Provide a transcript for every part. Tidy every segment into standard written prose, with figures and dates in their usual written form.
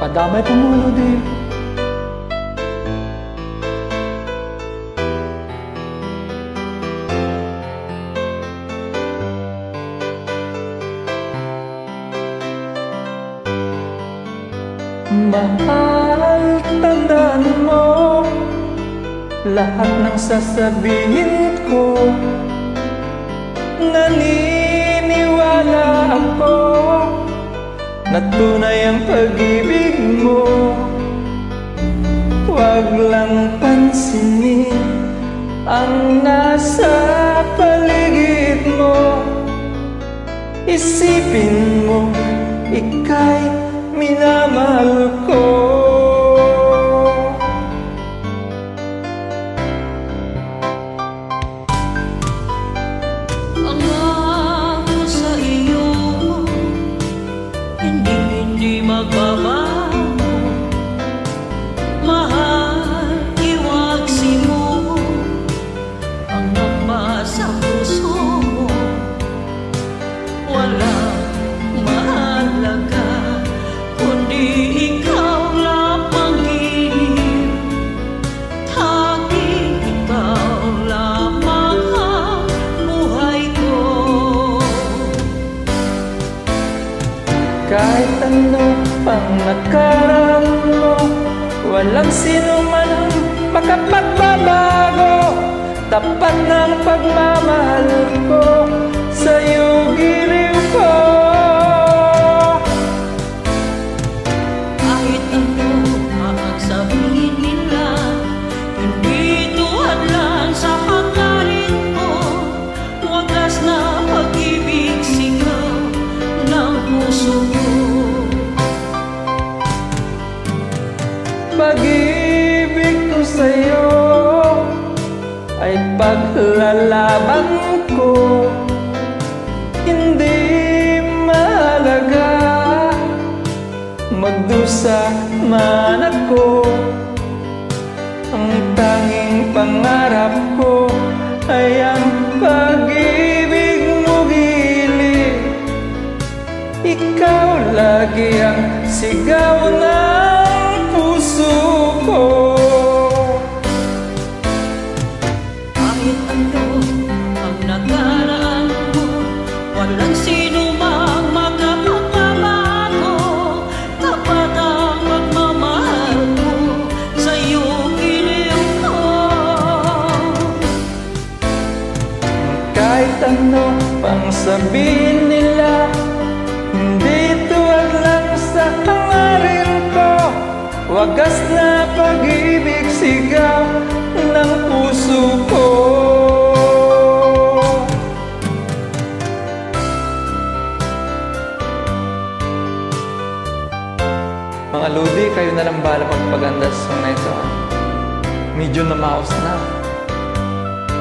Padamay pumulo di. Mahal, tandaan mo lahat ng sasabihin ko. Naniniwala ako na tunay ang pag-ibig mo. Huwag lang pansinin ang nasa paligid mo. Isipin mo, ika'y minamahal ko. Ang ako sa iyo, hindi magbabago. Mahal, iwaksi mo ang nagmahal sa puso mo. Walang mahalaga kundi ikaw lamang giliw. Tanging ikaw lamang ang buhay ko. Kahit ano pang nakaraan mo, walang sino man makapagbabago. Tapat ng pagmamahal ko, sa'yo giliw ko. Kahit ano ang sabihin nila, hindi tuwad lang sa hangarin ko. Wagas na pag-ibig sigaw ng puso ko. Pag-ibig ko sa'yo ay paglalaban ko. Hindi mahalaga magdusa man ako. Ang tanging pangarap ko ay ang pag-ibig mo giliw. Ikaw lagi ang sigaw ng puso ko. Kahit ano ang nakaraan mo, walang sino mang makapagbabago. Tapat ang pagmamahal ko, sa'yo giliw ko. Kahit ano pang sabihin nila, hindi tuwag lang sa hangarin ko. Wagas na pag-ibig sigaw ng puso ko. Mga lodi, kayo na lang bahala pagpaganda sa song na ito. Medyo namaos na.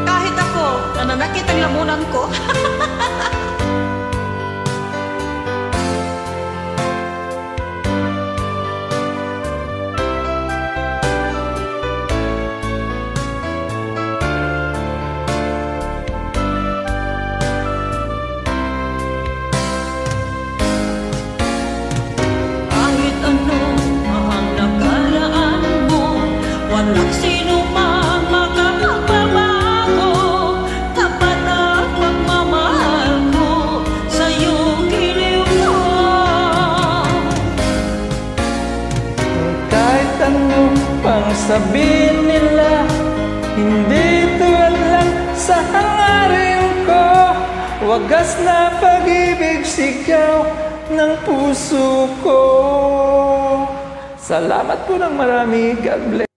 Kahit ako, nananakit ang lamunan ko. Kahit ano ang nakaraan mo, walang sino mang makapagbabago. Tapat ang pagmamahal ko, sa'yo giliw ko. Kahit ano pang sabihin nila, hindi tuwad lang sa hangarin ko. Wagas na pag-ibig sigaw ng puso ko. Salamat po ng marami. God bless.